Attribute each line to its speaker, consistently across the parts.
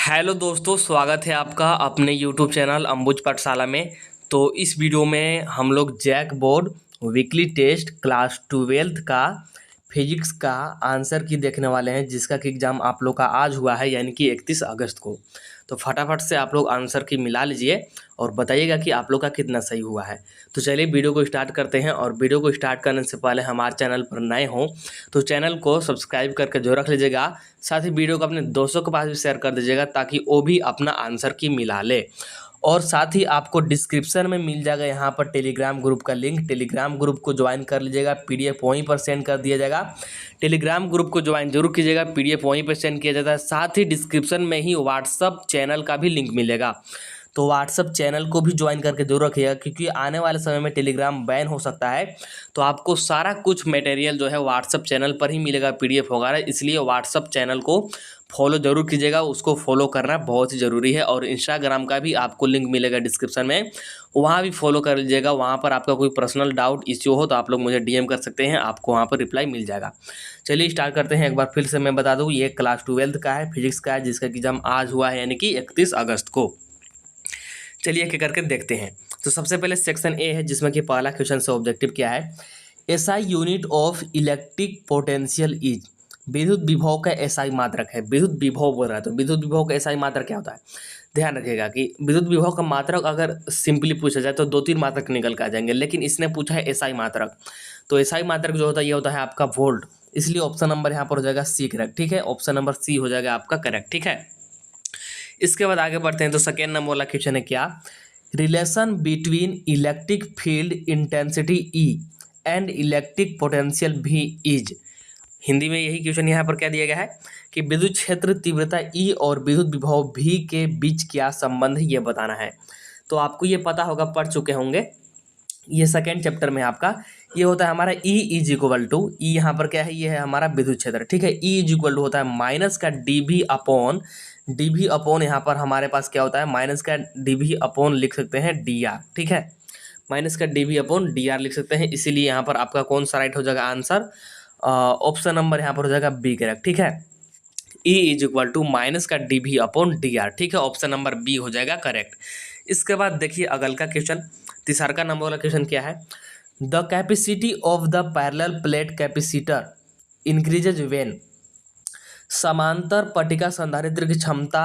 Speaker 1: Hello दोस्तों, स्वागत है आपका अपने यूट्यूब चैनल अंबुज पाठशाला में। तो इस वीडियो में हम लोग JAC board weekly test class 12th का फिजिक्स का आंसर की देखने वाले हैं, जिसका कि एग्ज़ाम आप लोग का आज हुआ है, यानी कि 31 अगस्त को। तो फटाफट से आप लोग आंसर की मिला लीजिए और बताइएगा कि आप लोग का कितना सही हुआ है। तो चलिए वीडियो को स्टार्ट करते हैं। और वीडियो को स्टार्ट करने से पहले हमारे चैनल पर नए हों तो चैनल को सब्सक्राइब करके जो रख लीजिएगा। साथ ही वीडियो को अपने दोस्तों के पास भी शेयर कर दीजिएगा ताकि वो भी अपना आंसर की मिला ले। और साथ ही आपको डिस्क्रिप्शन में मिल जाएगा यहाँ पर टेलीग्राम ग्रुप का लिंक। टेलीग्राम ग्रुप को ज्वाइन कर लीजिएगा, पीडीएफ वहीं पर सेंड कर दिया जाएगा। टेलीग्राम ग्रुप को ज्वाइन जरूर कीजिएगा, पीडीएफ वहीं पर सेंड किया जाता है। साथ ही डिस्क्रिप्शन में ही व्हाट्सअप चैनल का भी लिंक मिलेगा, तो व्हाट्सअप चैनल को भी ज्वाइन करके जरूर रखिएगा, क्योंकि आने वाले समय में टेलीग्राम बैन हो सकता है। तो आपको सारा कुछ मटेरियल जो है व्हाट्सअप चैनल पर ही मिलेगा, पीडीएफ वगैरह। इसलिए व्हाट्सअप चैनल को फॉलो जरूर कीजिएगा, उसको फॉलो करना बहुत ही ज़रूरी है। और इंस्टाग्राम का भी आपको लिंक मिलेगा डिस्क्रिप्शन में, वहाँ भी फॉलो कर लीजिएगा। वहाँ पर आपका कोई पर्सनल डाउट इश्यू हो तो आप लोग मुझे डीएम कर सकते हैं, आपको वहाँ पर रिप्लाई मिल जाएगा। चलिए स्टार्ट करते हैं। एक बार फिर से मैं बता दूँ, ये क्लास 12th का है, फिजिक्स का है, जिसका एग्जाम आज हुआ है, यानी कि 31 अगस्त को। चलिए एक करके देखते हैं। तो सबसे पहले सेक्शन ए है, जिसमें कि पहला क्वेश्चन से ऑब्जेक्टिव क्या है। SI unit of electric potential is, विद्युत विभव का एसआई मात्रक है। विद्युत विभव बोल रहा है, तो विद्युत विभव का एसआई मात्रक क्या होता है। ध्यान रखिएगा कि विद्युत विभव का मात्रक अगर सिंपली पूछा जाए तो 2-3 मात्रक निकल के आ जाएंगे, लेकिन इसने पूछा है एसआई मात्रक। तो एसआई मात्रक जो होता है ये होता है आपका वोल्ट, इसलिए ऑप्शन नंबर यहाँ पर हो जाएगा सी करेक्ट। ठीक है, ऑप्शन नंबर सी हो जाएगा आपका करेक्ट। ठीक है, इसके बाद आगे बढ़ते हैं। तो सेकेंड नंबर वाला क्वेश्चन है क्या, relation between electric field intensity E and electric potential भी इज। हिंदी में यही क्वेश्चन यहाँ पर क्या दिया गया है कि विद्युत क्षेत्र तीव्रता ई और विद्युत विभव भी के बीच क्या संबंध है, ये बताना है। तो आपको ये पता होगा, पढ़ चुके होंगे, ये सेकेंड चैप्टर में आपका ये होता है हमारा E इज इक्वल टू, ई यहाँ पर क्या है, ये है हमारा विद्युत क्षेत्र। ठीक है, E इज इक्वल टू होता है माइनस का डी भी अपॉन यहाँ पर हमारे पास क्या होता है, माइनस का डी भी अपॉन लिख सकते हैं डी आर। ठीक है, माइनस का D V upon D are लिख सकते हैं। इसीलिए यहाँ पर आपका कौन सा राइट हो जाएगा आंसर, ऑप्शन नंबर यहाँ पर हो जाएगा बी करेक्ट। ठीक है, E is equal to minus का D V upon D R. ठीक है, ऑप्शन नंबर बी हो जाएगा करेक्ट। इसके बाद देखिए अगल का क्वेश्चन, तीसरा का नंबर वाला क्वेश्चन क्या है, the capacity of the parallel plate capacitor increases when. समांतर पट्टिका संधारित्र की क्षमता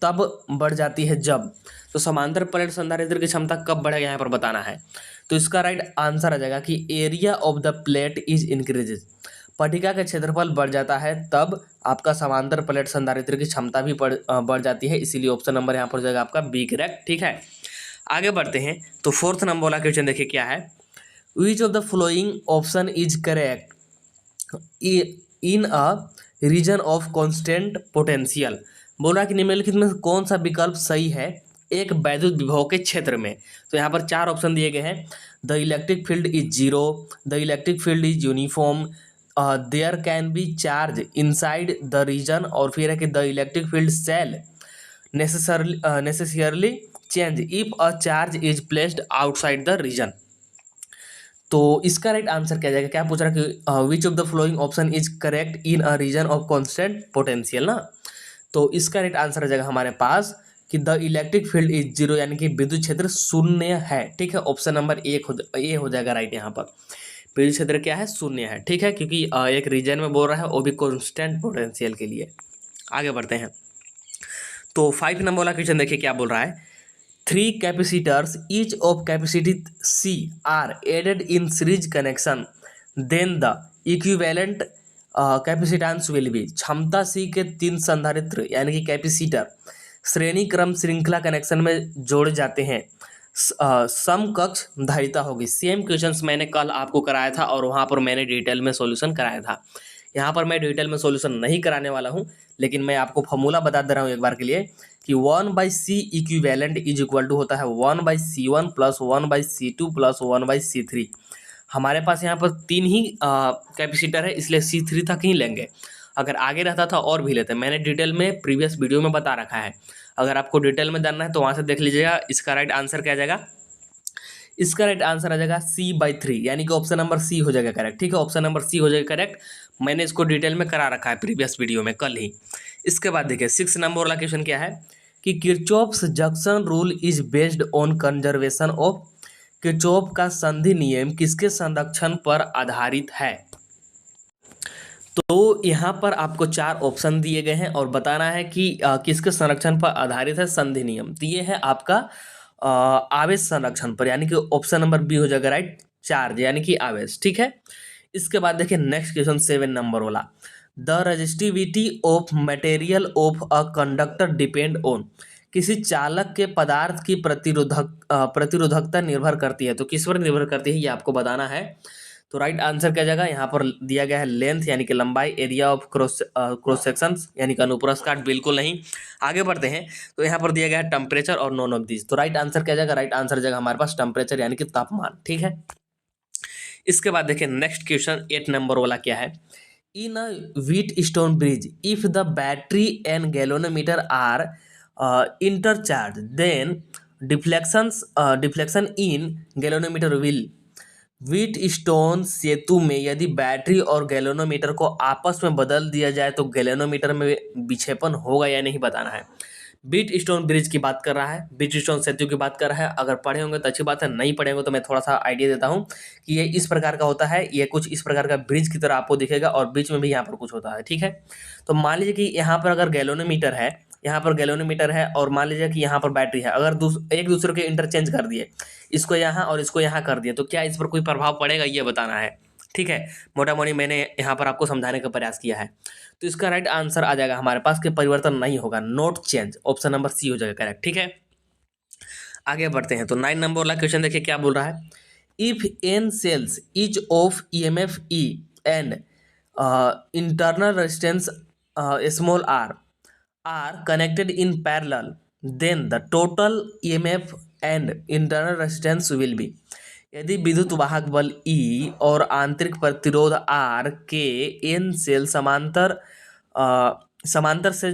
Speaker 1: तब बढ़ जाती है जब। तो समांतर प्लेट संधारित्र की क्षमता कब बढ़ेगा यहाँ पर बताना है। तो इसका राइट आंसर आ जाएगा कि area of the plate is increases. पट्टिका का क्षेत्रफल बढ़ जाता है तब आपका समांतर प्लेट संधारित्र की क्षमता भी बढ़ जाती है। इसीलिए ऑप्शन नंबर यहाँ पर हो जाएगा आपका बी करेक्ट। ठीक है, आगे बढ़ते हैं। तो फोर्थ नंबर वाला क्वेश्चन देखिए क्या है, which of the following option is correct in a region of constant potential. बोल रहा है कि निम्नलिखित में कौन सा विकल्प सही है एक वैद्युत विभव के क्षेत्र में। तो यहाँ पर 4 ऑप्शन दिए गए हैं, the electric field is zero, the electric field is uniform, there can be charge inside the region, और फिर है कि the electric field shall necessarily change if a charge is placed outside the region. तो इसका right answer क्या जाएगा, क्या पूछ रहा है कि which of the following option is correct in a region of constant potential ना। तो इसका राइट आंसर आ जाएगा हमारे पास कि the electric field is zero, यानी कि विद्युत क्षेत्र शून्य है। ठीक है, ऑप्शन नंबर ए हो जाएगा राइट। यहाँ पर विद्युत क्षेत्र क्या है, शून्य है। ठीक है, क्योंकि एक रीजन में बोल रहा है, वो भी कांस्टेंट पोटेंशियल के लिए। आगे बढ़ते हैं। तो 5 नंबर वाला क्वेश्चन देखिए क्या बोल रहा है, 3 capacitors each of capacity C are added in series connection, then the equivalent capacitance will be। क्षमता C के 3 संधारित्र यानी कि कैपेसिटर श्रेणी क्रम श्रृंखला कनेक्शन में जोड़े जाते हैं, समकक्ष धारिता होगी। सेम क्वेश्चंस मैंने कल आपको कराया था और वहाँ पर मैंने डिटेल में सॉल्यूशन कराया था। यहाँ पर मैं डिटेल में सॉल्यूशन नहीं कराने वाला हूँ, लेकिन मैं आपको फॉर्मूला बता दे रहा हूँ एक बार के लिए कि 1/C equivalent is equal to होता है 1/C1 plus 1/C2 plus 1/C3। हमारे पास यहाँ पर 3 ही कैपेसिटर है, इसलिए C3 तक ही लेंगे। अगर आगे रहता था और भी लेते, मैंने डिटेल में प्रीवियस वीडियो में बता रखा है। अगर आपको डिटेल में जानना है तो वहाँ से देख लीजिएगा। इसका राइट आंसर क्या आ जाएगा, इसका राइट आंसर आ जाएगा C/3, यानी कि ऑप्शन नंबर सी हो जाएगा करेक्ट। ठीक है, ऑप्शन नंबर सी हो जाएगा करेक्ट। मैंने इसको डिटेल में करा रखा है प्रीवियस वीडियो में कल ही। इसके बाद देखिए 6 नंबर वाला क्वेश्चन क्या है कि Kirchhoff's junction rule is based on conservation of, Kirchhoff का संधि नियम किसके संरक्षण पर आधारित है। तो यहाँ पर आपको 4 ऑप्शन दिए गए हैं और बताना है कि किसके संरक्षण पर आधारित है संधि नियम। तो ये है आपका आवेश संरक्षण पर, यानी कि ऑप्शन नंबर बी हो जाएगा राइट, चार्ज यानी कि आवेश। ठीक है, इसके बाद देखिए नेक्स्ट क्वेश्चन 7 नंबर वाला, the resistivity of material of a conductor depend on, किसी चालक के पदार्थ की प्रतिरोधकता निर्भर करती है। तो किस पर निर्भर करती है ये आपको बताना है। तो राइट आंसर क्या जाएगा, यहाँ पर दिया गया है लेंथ यानी कि लंबाई, एरिया ऑफ क्रॉस सेक्शन यानी कि अनुप्रस्थ काट, बिल्कुल नहीं। आगे बढ़ते हैं तो यहाँ पर दिया गया है टेम्परेचर और नॉन ऑफ दिस। तो राइट आंसर क्या जाएगा, राइट आंसर जाएगा हमारे पास टेम्परेचर यानी कि तापमान। ठीक है, इसके बाद देखिए नेक्स्ट क्वेश्चन 8 नंबर वाला क्या है, in a Wheatstone bridge if the battery and galvanometer are interchanged then deflection in galvanometer will, Wheatstone सेतु में यदि बैटरी और गैल्वेनोमीटर को आपस में बदल दिया जाए तो गैल्वेनोमीटर में विक्षेपण होगा या नहीं बताना है। व्हीट स्टोन ब्रिज की बात कर रहा है, व्हीट स्टोन सेतु की बात कर रहा है। अगर पढ़े होंगे तो अच्छी बात है, नहीं पढ़े होंगे तो मैं थोड़ा सा आइडिया देता हूँ कि ये इस प्रकार का होता है, ये कुछ इस प्रकार का ब्रिज की तरह आपको दिखेगा और बीच में भी यहाँ पर कुछ होता है। ठीक है, तो मान लीजिए कि यहाँ पर अगर गैल्वेनोमीटर है, यहाँ पर गैल्वेनोमीटर है और मान लीजिए कि यहाँ पर बैटरी है, अगर एक दूसरे के इंटरचेंज कर दिए, इसको यहाँ और इसको यहाँ कर दिए, तो क्या इस पर कोई प्रभाव पड़ेगा ये बताना है। ठीक है, मोटा मोटी मैंने यहाँ पर आपको समझाने का प्रयास किया है। तो इसका राइट आंसर आ जाएगा हमारे पास कि परिवर्तन नहीं होगा, not change, option number C हो जाएगा करेक्ट। ठीक है, आगे बढ़ते हैं तो 9 नंबर वाला क्वेश्चन देखिए क्या बोल रहा है, if N cells each of EMF E and internal resistance small R are connected in parallel then the total EMF and internal resistance will be, यदि विद्युत वाहक बल ई और आंतरिक प्रतिरोध आर के एन सेल समांतर से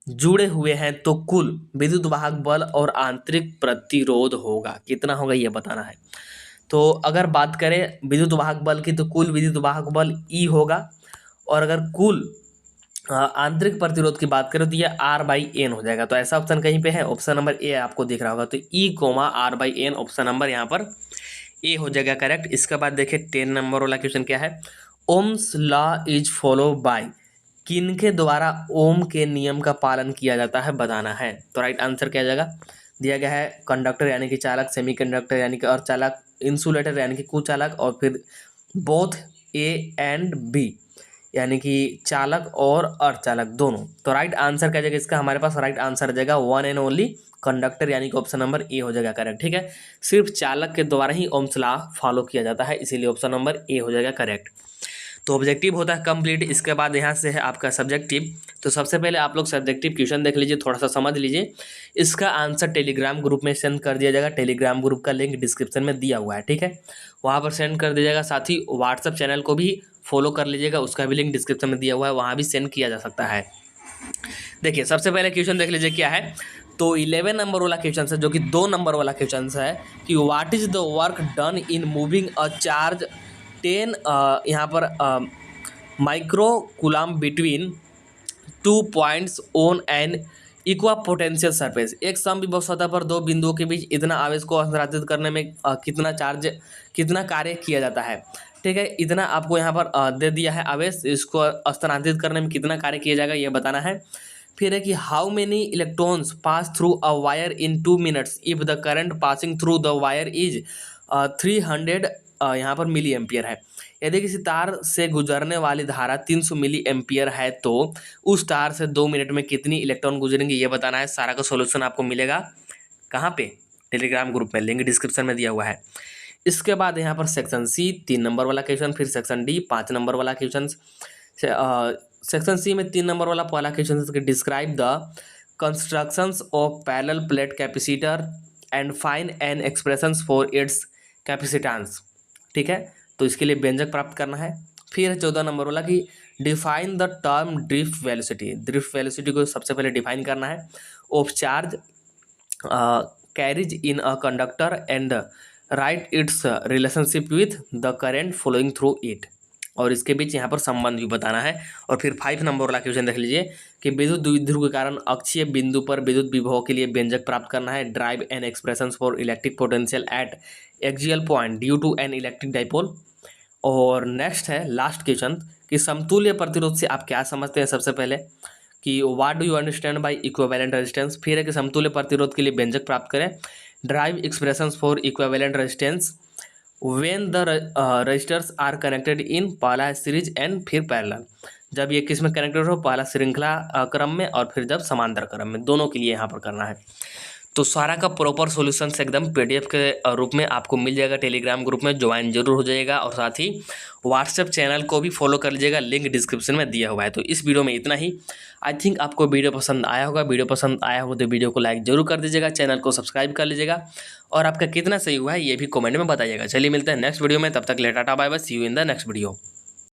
Speaker 1: जुड़े हुए हैं तो कुल विद्युत वाहक बल और आंतरिक प्रतिरोध होगा, कितना होगा ये बताना है। तो अगर बात करें विद्युत वाहक बल की तो कुल विद्युत वाहक बल ई होगा, और अगर कुल आंतरिक प्रतिरोध की बात करें तो ये R/N हो जाएगा। तो ऐसा ऑप्शन कहीं पे है, ऑप्शन नंबर ए आपको दिख रहा होगा। तो E, R/N ऑप्शन नंबर यहाँ पर ए हो जाएगा करेक्ट। इसके बाद देखिए 10 नंबर वाला क्वेश्चन क्या है, Ohm's law is follow by, किनके द्वारा ओम के नियम का पालन किया जाता है बताना है। तो राइट आंसर क्या जाएगा, दिया गया है कंडक्टर यानी कि चालक, सेमीकंडक्टर यानी कि अर्धचालक, इंसुलेटर यानी कि कुचालक, और फिर बोथ ए एंड बी यानी कि चालक और अर्धचालक दोनों। तो राइट आंसर क्या जाएगा इसका, हमारे पास राइट आंसर आ जाएगा वन एंड ओनली कंडक्टर यानी कि ऑप्शन नंबर ए हो जाएगा करेक्ट। ठीक है, सिर्फ चालक के द्वारा ही ओम्स लॉ फॉलो किया जाता है, इसीलिए ऑप्शन नंबर ए हो जाएगा करेक्ट। तो ऑब्जेक्टिव होता है कंप्लीट। इसके बाद यहाँ से है आपका सब्जेक्टिव। तो सबसे पहले आप लोग सब्जेक्टिव क्वेश्चन देख लीजिए, थोड़ा सा समझ लीजिए। इसका आंसर टेलीग्राम ग्रुप में सेंड कर दिया जाएगा, टेलीग्राम ग्रुप का लिंक डिस्क्रिप्शन में दिया हुआ है। ठीक है, वहाँ पर सेंड कर दीजिएगा। साथ ही व्हाट्सअप चैनल को भी फॉलो कर लीजिएगा, उसका भी लिंक डिस्क्रिप्शन में दिया हुआ है, वहाँ भी सेंड किया जा सकता है। देखिए सबसे पहले क्वेश्चन देख लीजिए क्या है। तो 11 नंबर वाला क्वेश्चन है, जो कि 2 नंबर वाला क्वेश्चन है कि what is the work done in moving a charge 10 यहाँ पर micro coulomb between 2 points on an इक्वा potential surface. एक समविभव सतह पर 2 बिंदुओं के बीच इतना आवेश को हस्तांतरित करने में कितना कार्य किया जाता है। ठीक है, इतना आपको यहाँ पर दे दिया है आवेश, इसको हस्तांतरित करने में कितना कार्य किया जाएगा ये बताना है। फिर है कि how many electrons pass through a wire in 2 minutes if the current passing through the wire is 300 यहाँ पर मिली एम्पियर है। यदि किसी तार से गुजरने वाली धारा 300 मिली एम्पियर है तो उस तार से 2 मिनट में कितनी इलेक्ट्रॉन गुजरेंगे ये बताना है। सारा का सॉल्यूशन आपको मिलेगा कहाँ पे, टेलीग्राम ग्रुप में, लिंक डिस्क्रिप्शन में दिया हुआ है। इसके बाद यहाँ पर सेक्शन सी 3 नंबर वाला क्वेश्चन, फिर सेक्शन डी 5 नंबर वाला क्वेश्चन। सेक्शन सी में 3 नंबर वाला पहला question, describe the constructions of parallel plate capacitor and find an expressions for its capacitance. ठीक है, तो इसके लिए व्यंजक प्राप्त करना है। फिर 14 नंबर वाला कि define the term drift velocity, drift velocity को सबसे पहले डिफाइन करना है। Of charge carriage in a conductor and write its relationship with the current flowing through it. और इसके बीच यहाँ पर संबंध भी बताना है। और फिर 5 नंबर वाला क्वेश्चन देख लीजिए कि विद्युत द्विध्रुव के कारण अक्षीय बिंदु पर विद्युत विभव के लिए व्यंजक प्राप्त करना है। Derive an expressions for electric potential at axial point due to an electric dipole. और नेक्स्ट है लास्ट क्वेश्चन कि समतुल्य प्रतिरोध से आप क्या समझते हैं। सबसे पहले कि what do you understand by equivalent resistance. फिर है कि समतुल्य प्रतिरोध के लिए व्यंजक प्राप्त करें। Derive expressions for equivalent resistance when the resistors are connected in, पहला है सीरीज एंड फिर पैरेलल, जब ये किस में कनेक्टेड हो, पहला श्रृंखला क्रम में और फिर जब समांतर क्रम में, दोनों के लिए यहाँ पर करना है। तो सारा का प्रॉपर सॉल्यूशन एकदम पीडीएफ के रूप में आपको मिल जाएगा। टेलीग्राम ग्रुप में ज्वाइन जरूर हो जाएगा और साथ ही व्हाट्सएप चैनल को भी फॉलो कर लीजिएगा, लिंक डिस्क्रिप्शन में दिया हुआ है। तो इस वीडियो में इतना ही। आई थिंक आपको वीडियो पसंद आया होगा। वीडियो पसंद आया हो तो वीडियो को लाइक जरूर कर दीजिएगा, चैनल को सब्सक्राइब कर लीजिएगा और आपका कितना सही हुआ है ये भी कमेंट में बताइएगा। चलिए मिलते हैं नेक्स्ट वीडियो में, तब तक ले tata bye bye, see you in the next video.